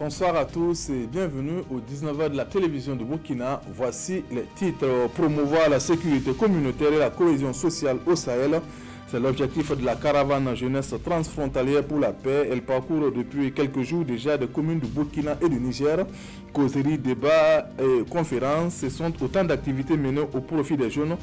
Bonsoir à tous et bienvenue au 19h de la télévision de Burkina. Voici les titres. Promouvoir la sécurité communautaire et la cohésion sociale au Sahel. C'est l'objectif de la caravane jeunesse transfrontalière pour la paix. Elle parcourt depuis quelques jours déjà des communes du Burkina et du Niger. Causeries, débats et conférences, ce sont autant d'activités menées au profit des jeunes.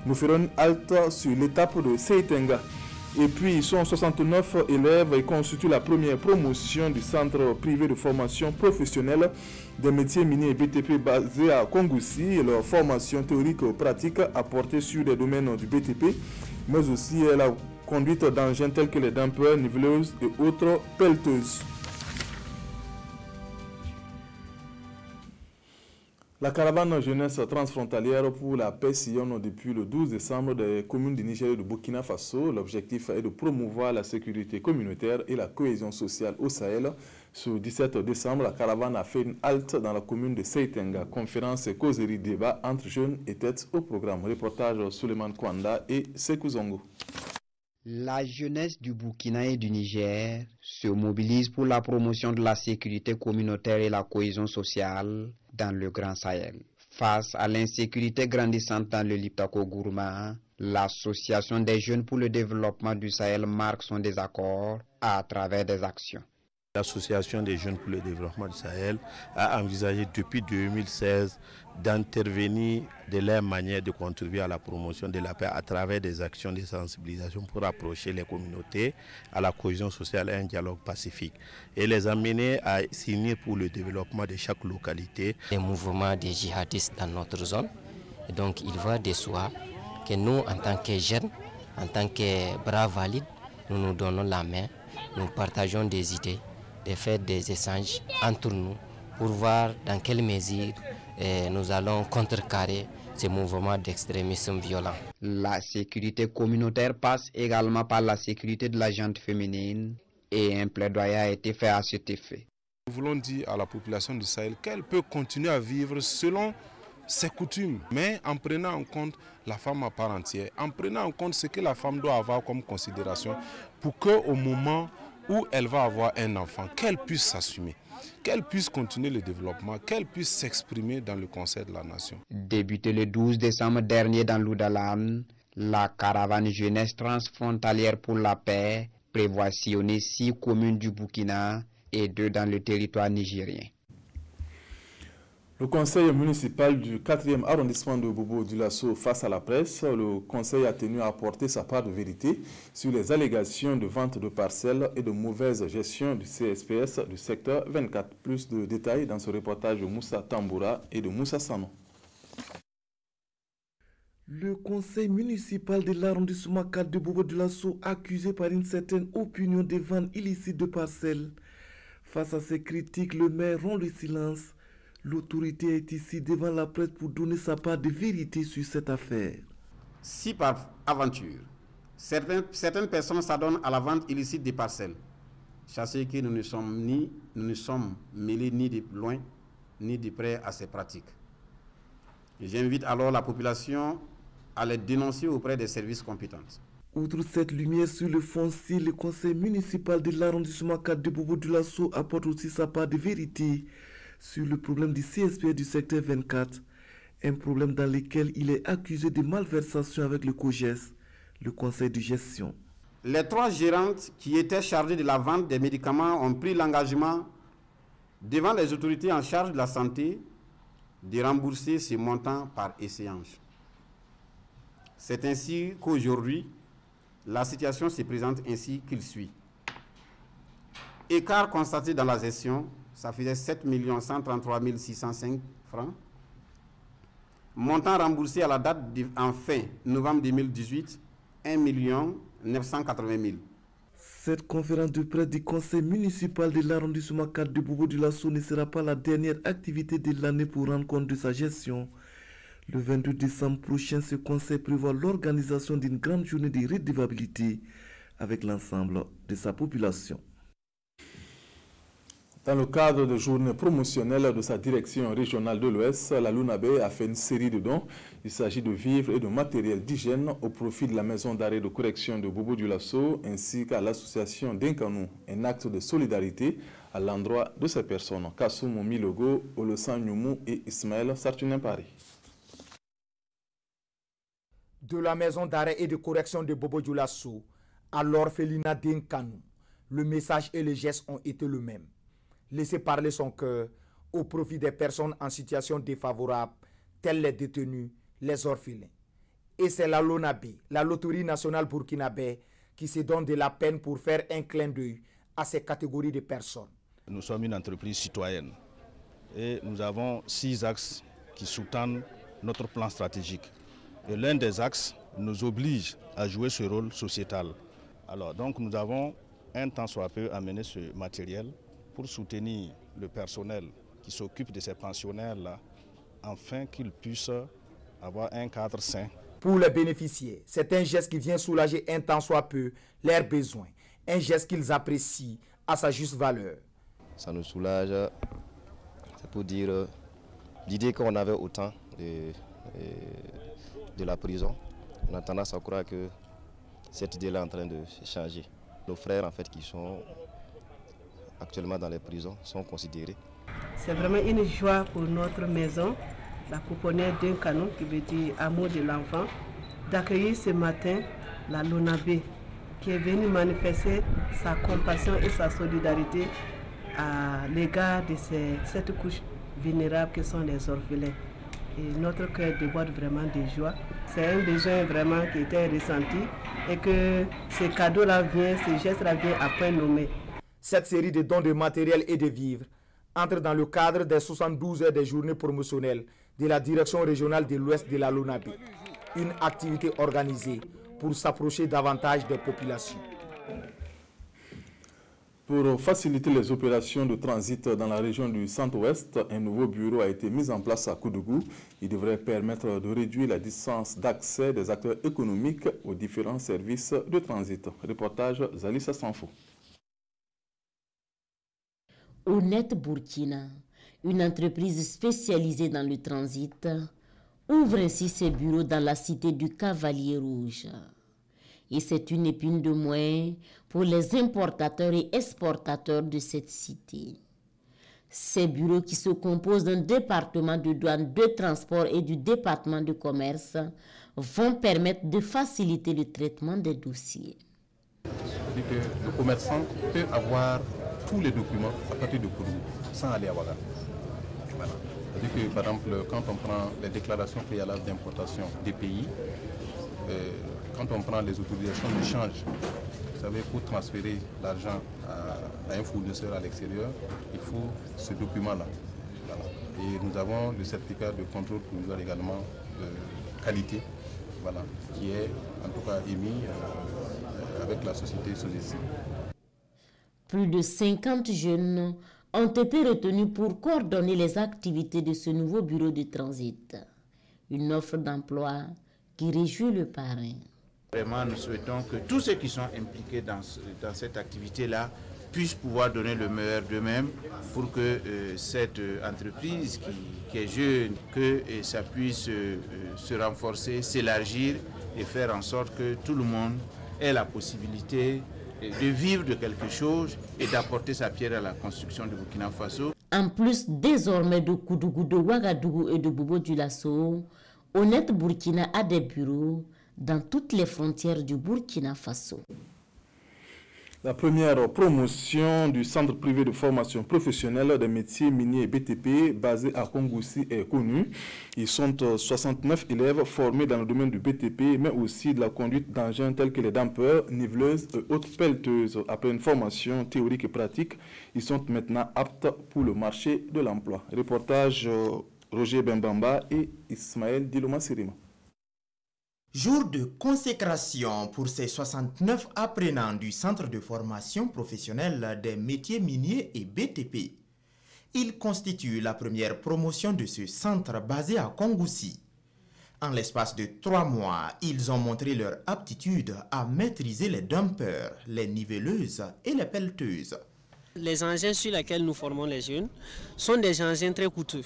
Nous ferons une halte sur l'étape de Seitenga. Et puis, ils sont 69 élèves et constituent la première promotion du centre privé de formation professionnelle des métiers miniers et BTP basé à Kongoussi. Et leur formation théorique et pratique apportée sur les domaines du BTP, mais aussi la conduite d'engins tels que les dampeurs, niveleuses et autres pelleteuses. La caravane jeunesse transfrontalière pour la paix sillonne depuis le 12 décembre des communes du Niger et du Burkina Faso. L'objectif est de promouvoir la sécurité communautaire et la cohésion sociale au Sahel. Ce 17 décembre, la caravane a fait une halte dans la commune de Seitenga. Conférence et causerie débat entre jeunes et têtes au programme. Reportage Suleiman Kwanda et Sekou Zongo. La jeunesse du Burkina et du Niger se mobilise pour la promotion de la sécurité communautaire et la cohésion sociale dans le Grand Sahel. Face à l'insécurité grandissante dans le Liptako-Gourma, l'Association des jeunes pour le développement du Sahel marque son désaccord à travers des actions. L'Association des jeunes pour le développement du Sahel a envisagé depuis 2016 d'intervenir de leur manière de contribuer à la promotion de la paix à travers des actions de sensibilisation pour approcher les communautés à la cohésion sociale et un dialogue pacifique et les amener à s'unir pour le développement de chaque localité. Les mouvements des djihadistes dans notre zone, et donc il va de soi que nous en tant que jeunes, en tant que bras valides, nous nous donnons la main, nous partageons des idées, de faire des échanges entre nous pour voir dans quelle mesure nous allons contrecarrer ces mouvements d'extrémisme violent. La sécurité communautaire passe également par la sécurité de la gente féminine et un plaidoyer a été fait à cet effet. Nous voulons dire à la population du Sahel qu'elle peut continuer à vivre selon ses coutumes, mais en prenant en compte la femme à part entière, en prenant en compte ce que la femme doit avoir comme considération pour qu'au moment où elle va avoir un enfant, qu'elle puisse s'assumer, qu'elle puisse continuer le développement, qu'elle puisse s'exprimer dans le concert de la nation. Débutée le 12 décembre dernier dans l'Oudalan, la caravane jeunesse transfrontalière pour la paix prévoit sillonner 6 communes du Burkina et 2 dans le territoire nigérien. Le conseil municipal du 4e arrondissement de Bobo-Dioulasso face à la presse, le conseil a tenu à apporter sa part de vérité sur les allégations de vente de parcelles et de mauvaise gestion du CSPS du secteur 24. Plus de détails dans ce reportage de Moussa Tamboura et de Moussa Sano. Le conseil municipal de l'arrondissement 4 de Bobo-Dioulasso accusé par une certaine opinion des ventes illicites de parcelles. Face à ces critiques, le maire rompt le silence. L'autorité est ici devant la presse pour donner sa part de vérité sur cette affaire. Si par aventure, certaines personnes s'adonnent à la vente illicite des parcelles, sachez que nous ne sommes mêlés ni de loin ni de près à ces pratiques. J'invite alors la population à les dénoncer auprès des services compétents. Outre cette lumière sur le foncier, le conseil municipal de l'arrondissement 4 de Bobo-Dioulasso apporte aussi sa part de vérité sur le problème du CSP du secteur 24, un problème dans lequel il est accusé de malversation avec le COGES, le conseil de gestion. Les 3 gérantes qui étaient chargées de la vente des médicaments ont pris l'engagement devant les autorités en charge de la santé de rembourser ces montants par échéance. C'est ainsi qu'aujourd'hui, la situation se présente ainsi qu'il suit. Écart constaté dans la gestion, ça faisait 7 133 605 francs. Montant remboursé à la date en fin novembre 2018, 1 980 000. Cette conférence de presse du conseil municipal de l'arrondissement 4 de Bobo-Dioulasso ne sera pas la dernière activité de l'année pour rendre compte de sa gestion. Le 22 décembre prochain, ce conseil prévoit l'organisation d'une grande journée de redevabilité avec l'ensemble de sa population. Dans le cadre de journées promotionnelles de sa direction régionale de l'Ouest, la Lunabé a fait une série de dons. Il s'agit de vivres et de matériel d'hygiène au profit de la maison d'arrêt de correction de Bobo-Dioulasso ainsi qu'à l'association d'Inkanou. Un acte de solidarité à l'endroit de ces personnes. Kassoum Milogo, Olosan Nyoumou et Ismaël Sartunin Paris. De la maison d'arrêt et de correction de Bobo Dioulasso à l'orphelinat d'Inkanou, le message et les gestes ont été le même. Laisser parler son cœur au profit des personnes en situation défavorable, telles les détenus, les orphelins. Et c'est la LONAB, la Loterie nationale burkinabé, qui se donne de la peine pour faire un clin d'œil à ces catégories de personnes. Nous sommes une entreprise citoyenne et nous avons 6 axes qui sous-tendent notre plan stratégique. Et l'un des axes nous oblige à jouer ce rôle sociétal. Alors donc nous avons un tant soit peu amené ce matériel pour soutenir le personnel qui s'occupe de ces pensionnaires-là, afin qu'ils puissent avoir un cadre sain. Pour les bénéficiaires, c'est un geste qui vient soulager un tant soit peu leurs besoins, un geste qu'ils apprécient à sa juste valeur. Ça nous soulage, c'est pour dire l'idée qu'on avait autant de la prison. On a tendance à croire que cette idée-là est en train de changer. Nos frères en fait qui sont actuellement dans les prisons sont considérés. C'est vraiment une joie pour notre maison, la pouponnière d'Inkanou, qui veut dire amour de l'enfant, d'accueillir ce matin la LONAB qui est venue manifester sa compassion et sa solidarité à l'égard de cette couche vulnérable que sont les orphelins. Et notre cœur déborde vraiment de joie. C'est un besoin vraiment qui était ressenti et que ce cadeau-là vient, ce geste-là vient à point nommé. Cette série de dons de matériel et de vivres entre dans le cadre des 72 heures des journées promotionnelles de la direction régionale de l'Ouest de la LONAB. Une activité organisée pour s'approcher davantage des populations. Pour faciliter les opérations de transit dans la région du Centre-Ouest, un nouveau bureau a été mis en place à Koudougou. Il devrait permettre de réduire la distance d'accès des acteurs économiques aux différents services de transit. Reportage Zalissa Sanfo. Honnête Burkina, une entreprise spécialisée dans le transit, ouvre ainsi ses bureaux dans la cité du Cavalier Rouge. Et c'est une épine de moins pour les importateurs et exportateurs de cette cité. Ces bureaux qui se composent d'un département de douane, de transport et du département de commerce vont permettre de faciliter le traitement des dossiers. C'est-à-dire que le commerçant peut avoir tous les documents à partir de Koudougou sans aller à Ouaga. Voilà. C'est-à-dire que par exemple, quand on prend les déclarations préalables d'importation des pays, quand on prend les autorisations de change, vous savez, pour transférer l'argent à un fournisseur à l'extérieur, il faut ce document-là. Voilà. Et nous avons le certificat de contrôle provisoire également de qualité, voilà, qui est en tout cas émis avec la société Sodeci. Plus de 50 jeunes ont été retenus pour coordonner les activités de ce nouveau bureau de transit. Une offre d'emploi qui réjouit le parrain. Vraiment, nous souhaitons que tous ceux qui sont impliqués dans cette activité-là puissent pouvoir donner le meilleur d'eux-mêmes pour que cette entreprise qui est jeune, que ça puisse se renforcer, s'élargir et faire en sorte que tout le monde ait la possibilité de vivre de quelque chose et d'apporter sa pierre à la construction de Burkina Faso. En plus désormais de Koudougou, de Ouagadougou et de Bobo Dioulasso, Honnête Burkina a des bureaux dans toutes les frontières du Burkina Faso. La première promotion du centre privé de formation professionnelle des métiers miniers et BTP basé à Kongoussi est connue. Ils sont 69 élèves formés dans le domaine du BTP, mais aussi de la conduite d'engins tels que les dampeurs, niveleuses et autres pelleteuses. Après une formation théorique et pratique, ils sont maintenant aptes pour le marché de l'emploi. Reportage Roger Bembamba et Ismaël Diloma Sirima. Jour de consécration pour ces 69 apprenants du Centre de formation professionnelle des métiers miniers et BTP. Ils constituent la première promotion de ce centre basé à Kongoussi. En l'espace de 3 mois, ils ont montré leur aptitude à maîtriser les dumpers, les niveleuses et les pelleteuses. Les engins sur lesquels nous formons les jeunes sont des engins très coûteux.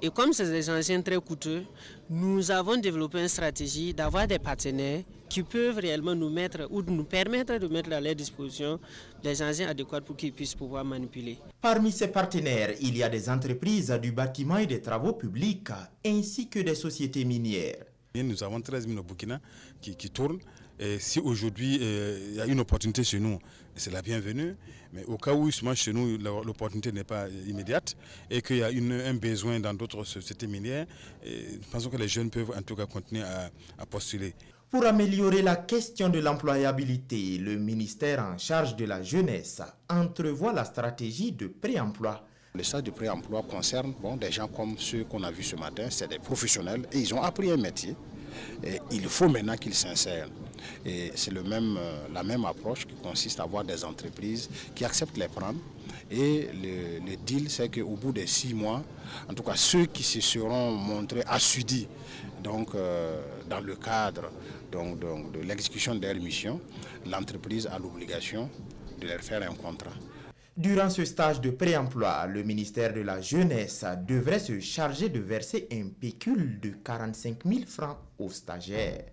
Et comme c'est des engins très coûteux, nous avons développé une stratégie d'avoir des partenaires qui peuvent réellement nous mettre ou nous permettre de mettre à leur disposition les engins adéquats pour qu'ils puissent pouvoir manipuler. Parmi ces partenaires, il y a des entreprises du bâtiment et des travaux publics, ainsi que des sociétés minières. Nous avons 13 000 au Burkina qui tournent. Et si aujourd'hui il y a une opportunité chez nous, c'est la bienvenue. Mais au cas où chez nous l'opportunité n'est pas immédiate et qu'il y a un besoin dans d'autres sociétés minières, nous pensons que les jeunes peuvent en tout cas continuer à postuler. Pour améliorer la question de l'employabilité, le ministère en charge de la jeunesse entrevoit la stratégie de pré-emploi. Le stage de pré-emploi concerne des gens comme ceux qu'on a vus ce matin, c'est des professionnels et ils ont appris un métier. Et il faut maintenant qu'ils s'insèrent. Et c'est la même approche qui consiste à avoir des entreprises qui acceptent de les prendre. Et le deal, c'est qu'au bout de 6 mois, en tout cas ceux qui se seront montrés assidus dans le cadre de l'exécution de leur mission, l'entreprise a l'obligation de leur faire un contrat. Durant ce stage de pré-emploi, le ministère de la Jeunesse devrait se charger de verser un pécule de 45 000 francs aux stagiaires.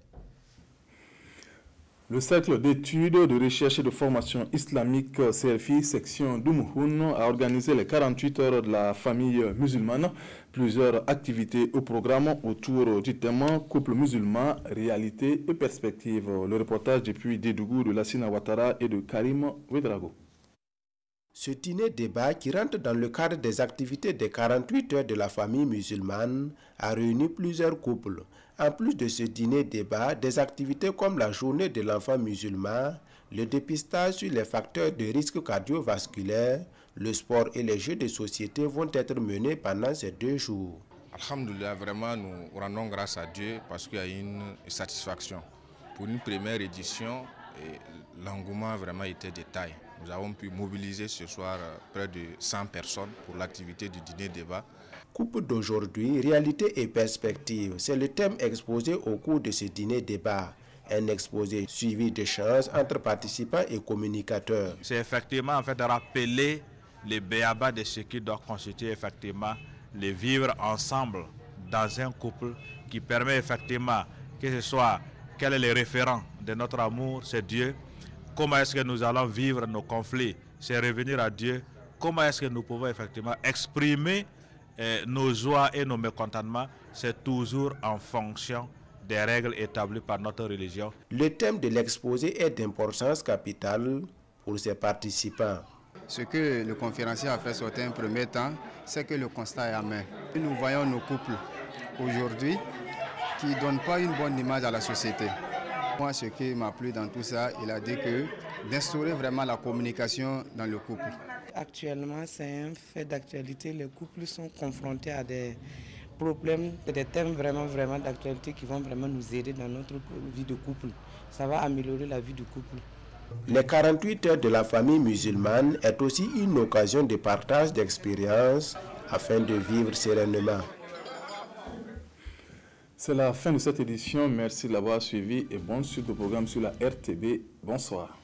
Le Cercle d'études, de recherche et de formation islamique CRFI, section d'Oumouhoun, a organisé les 48 heures de la famille musulmane. Plusieurs activités au programme autour du thème couple musulman, réalité et perspective. Le reportage depuis Dédougou de Lassina Ouattara et de Karim Ouedrago. Ce dîner-débat qui rentre dans le cadre des activités des 48 heures de la famille musulmane a réuni plusieurs couples. En plus de ce dîner-débat, des activités comme la journée de l'enfant musulman, le dépistage sur les facteurs de risque cardiovasculaire, le sport et les jeux de société vont être menés pendant ces 2 jours. Alhamdoulilah, vraiment nous rendons grâce à Dieu parce qu'il y a une satisfaction. Pour une première édition, l'engouement vraiment était de taille. Nous avons pu mobiliser ce soir près de 100 personnes pour l'activité du dîner-débat. Coupe d'aujourd'hui, réalité et perspective, c'est le thème exposé au cours de ce dîner-débat. Un exposé suivi d'échanges entre participants et communicateurs. C'est effectivement en fait de rappeler les béabas de ce qui doit constituer effectivement les vivre ensemble dans un couple qui permet effectivement que ce soit quel est le référent de notre amour, c'est Dieu. Comment est-ce que nous allons vivre nos conflits, c'est revenir à Dieu. Comment est-ce que nous pouvons effectivement exprimer nos joies et nos mécontentements, c'est toujours en fonction des règles établies par notre religion. Le thème de l'exposé est d'importance capitale pour ses participants. Ce que le conférencier a fait sur un premier temps, c'est que le constat est amer. Nous voyons nos couples aujourd'hui qui ne donnent pas une bonne image à la société. Moi, ce qui m'a plu dans tout ça, il a dit que d'instaurer vraiment la communication dans le couple. Actuellement, c'est un fait d'actualité. Les couples sont confrontés à des problèmes, des thèmes vraiment d'actualité qui vont vraiment nous aider dans notre vie de couple. Ça va améliorer la vie du couple. Les 48 heures de la famille musulmane est aussi une occasion de partage d'expériences afin de vivre sereinement. C'est la fin de cette édition. Merci de l'avoir suivi et bonne suite au programme sur la RTB. Bonsoir.